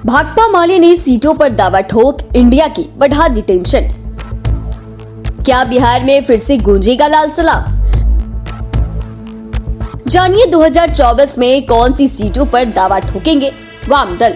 भाकपा माले ने सीटों पर दावा ठोक इंडिया की बढ़ा दी टेंशन। क्या बिहार में फिर से गूंजेगा लाल सलाम? जानिए 2024 में कौन सी सीटों पर दावा ठोकेंगे वाम दल।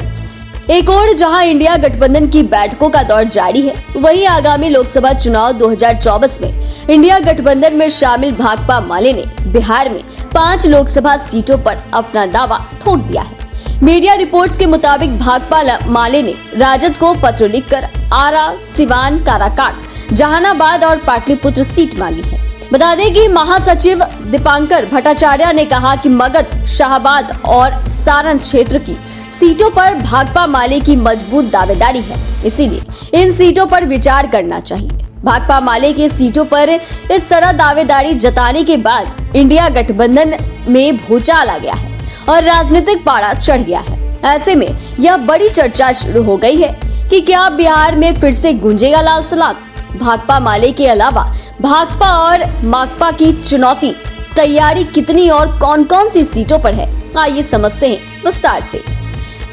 एक और जहां इंडिया गठबंधन की बैठकों का दौर जारी है, वहीं आगामी लोकसभा चुनाव 2024 में इंडिया गठबंधन में शामिल भाकपा माले ने बिहार में 5 लोकसभा सीटों पर अपना दावा ठोक दिया है। मीडिया रिपोर्ट्स के मुताबिक भाकपा माले ने राजद को पत्र लिखकर आरा, सिवान, काराकाट, जहानाबाद और पाटलिपुत्र सीट मांगी है। बता दें कि महासचिव दीपांकर भट्टाचार्य ने कहा कि मगध, शाहबाद और सारण क्षेत्र की सीटों पर भाकपा माले की मजबूत दावेदारी है, इसीलिए इन सीटों पर विचार करना चाहिए। भाकपा माले के सीटों पर इस तरह दावेदारी जताने के बाद इंडिया गठबंधन में भूचाल आ गया है और राजनीतिक पारा चढ़ गया है। ऐसे में यह बड़ी चर्चा शुरू हो गई है कि क्या बिहार में फिर से गूंजेगा लाल सलाम। भाकपा माले के अलावा भाकपा और माकपा की चुनौती तैयारी कितनी और कौन कौन सी सीटों पर है, आइए समझते हैं विस्तार से।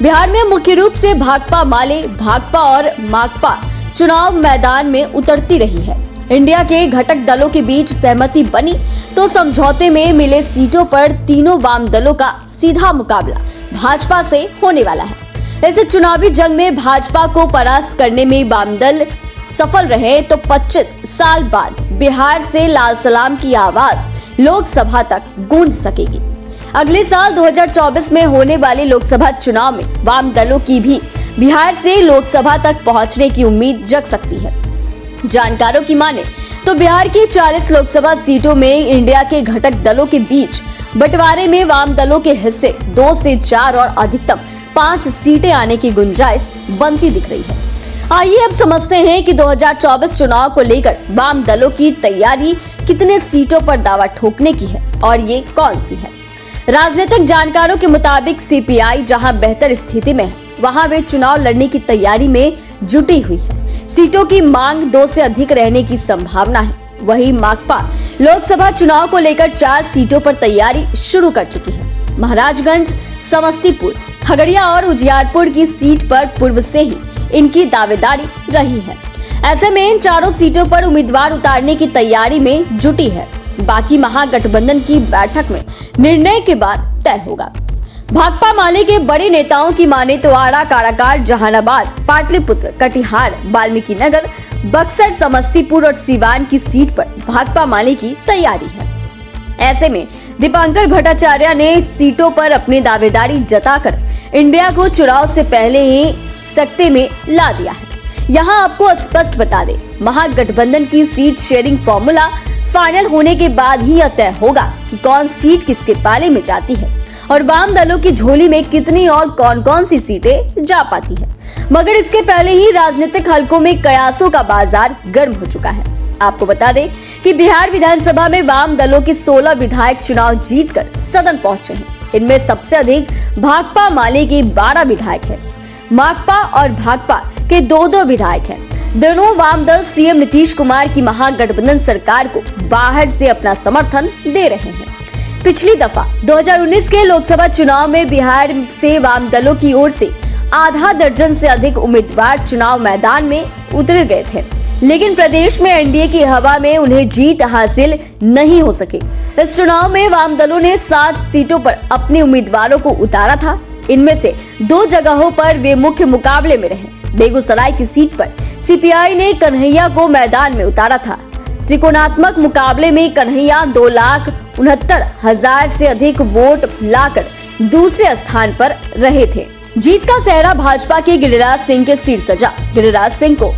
बिहार में मुख्य रूप से भाकपा माले, भाकपा और माकपा चुनाव मैदान में उतरती रही है। इंडिया के घटक दलों के बीच सहमति बनी तो समझौते में मिले सीटों पर तीनों वाम दलों का सीधा मुकाबला भाजपा से होने वाला है। इस चुनावी जंग में भाजपा को परास्त करने में वाम दल सफल रहे तो 25 साल बाद बिहार से लाल सलाम की आवाज लोकसभा तक गूंज सकेगी। अगले साल 2024 में होने वाले लोकसभा चुनाव में वाम दलों की भी बिहार से लोकसभा तक पहुंचने की उम्मीद जग सकती है। जानकारों की माने तो बिहार की 40 लोकसभा सीटों में इंडिया के घटक दलों के बीच बंटवारे में वाम दलों के हिस्से 2 से 4 और अधिकतम 5 सीटें आने की गुंजाइश बनती दिख रही है। आइए अब समझते हैं कि 2024 चुनाव को लेकर वाम दलों की तैयारी कितने सीटों पर दावा ठोकने की है और ये कौन सी है। राजनीतिक जानकारों के मुताबिक सीपीआई जहां बेहतर स्थिति में है, वहां वे चुनाव लड़ने की तैयारी में जुटी हुई है। सीटों की मांग 2 से अधिक रहने की संभावना है। वहीं माकपा लोकसभा चुनाव को लेकर 4 सीटों पर तैयारी शुरू कर चुकी है। महाराजगंज, समस्तीपुर, खगड़िया और उजियारपुर की सीट पर पूर्व से ही इनकी दावेदारी रही है। ऐसे में इन चारों सीटों पर उम्मीदवार उतारने की तैयारी में जुटी है। बाकी महागठबंधन की बैठक में निर्णय के बाद तय होगा। भाकपा माले के बड़े नेताओं की माने तो आरा, काराकाट, जहानाबाद, पाटलिपुत्र, कटिहार, वाल्मीकि नगर, बक्सर, समस्तीपुर और सिवान की सीट पर भाकपा माले की तैयारी है। ऐसे में दीपांकर भट्टाचार्य ने इस सीटों पर अपनी दावेदारी जताकर इंडिया को चुनाव से पहले ही सख्ते में ला दिया है। यहाँ आपको स्पष्ट बता दें, महागठबंधन की सीट शेयरिंग फॉर्मूला फाइनल होने के बाद ही यह तय होगा कि कौन सीट किसके पाले में जाती है और वाम दलों की झोली में कितनी और कौन कौन सी सीटें जा पाती है। मगर इसके पहले ही राजनीतिक हलकों में कयासों का बाजार गर्म हो चुका है। आपको बता दें कि बिहार विधानसभा में वाम दलों के 16 विधायक चुनाव जीतकर सदन पहुंचे हैं। इनमें सबसे अधिक भाकपा माले के 12 विधायक हैं। माकपा और भाकपा के 2-2 विधायक हैं। दोनों वाम दल सीएम नीतीश कुमार की महागठबंधन सरकार को बाहर से अपना समर्थन दे रहे हैं। पिछली दफा 2019 के लोकसभा चुनाव में बिहार से वाम दलों की ओर से आधा दर्जन से अधिक उम्मीदवार चुनाव मैदान में उतर गए थे, लेकिन प्रदेश में एनडीए की हवा में उन्हें जीत हासिल नहीं हो सकी। इस चुनाव में वाम दलों ने 7 सीटों पर अपने उम्मीदवारों को उतारा था। इनमें से 2 जगहों पर वे मुख्य मुकाबले में रहे। बेगूसराय की सीट पर सीपीआई ने कन्हैया को मैदान में उतारा था। त्रिकोणात्मक मुकाबले में कन्हैया 2,69,000 से अधिक वोट लाकर दूसरे स्थान पर रहे थे। जीत का सेहरा भाजपा के गिरिराज सिंह के सिर सजा। गिरिराज सिंह को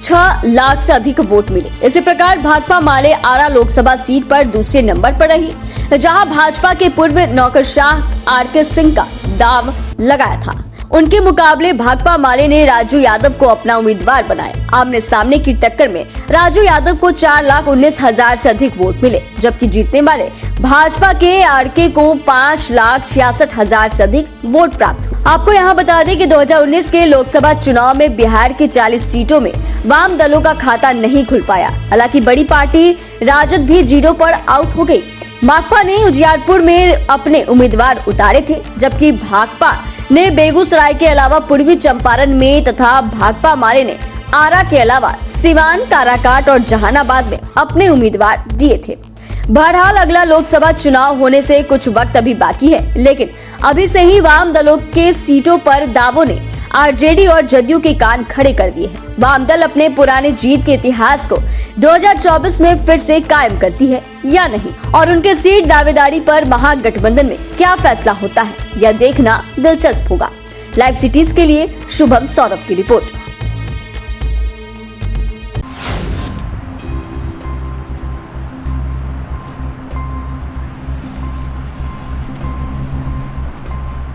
6 लाख से अधिक वोट मिले। इसी प्रकार भाकपा माले आरा लोकसभा सीट पर दूसरे नंबर पर रही, जहां भाजपा के पूर्व नौकरशाह आरके सिंह का दाव लगाया था। उनके मुकाबले भाकपा माले ने राजू यादव को अपना उम्मीदवार बनाया। आमने सामने की टक्कर में राजू यादव को 4,19,000 से अधिक वोट मिले, जबकि जीतने वाले भाजपा के आरके को 5,66,000 से अधिक वोट प्राप्त हुए। आपको यहाँ बता दें कि 2019 के लोकसभा चुनाव में बिहार की 40 सीटों में वाम दलों का खाता नहीं खुल पाया। हालांकि बड़ी पार्टी राजद भी 0 पर आउट हो गई। माकपा ने उजियारपुर में अपने उम्मीदवार उतारे थे, जबकि भाकपा ने बेगूसराय के अलावा पूर्वी चंपारण में तथा भाकपा माले ने आरा के अलावा सिवान, काराकाट और जहानाबाद में अपने उम्मीदवार दिए थे। बहरहाल अगला लोकसभा चुनाव होने से कुछ वक्त अभी बाकी है, लेकिन अभी से ही वाम दलों के सीटों पर दावों ने आरजेडी और जदयू के कान खड़े कर दिए हैं। वाम दल अपने पुराने जीत के इतिहास को 2024 में फिर से कायम करती है या नहीं, और उनके सीट दावेदारी पर महागठबंधन में क्या फैसला होता है यह देखना दिलचस्प होगा। लाइव सिटीज के लिए शुभम सौरभ की रिपोर्ट।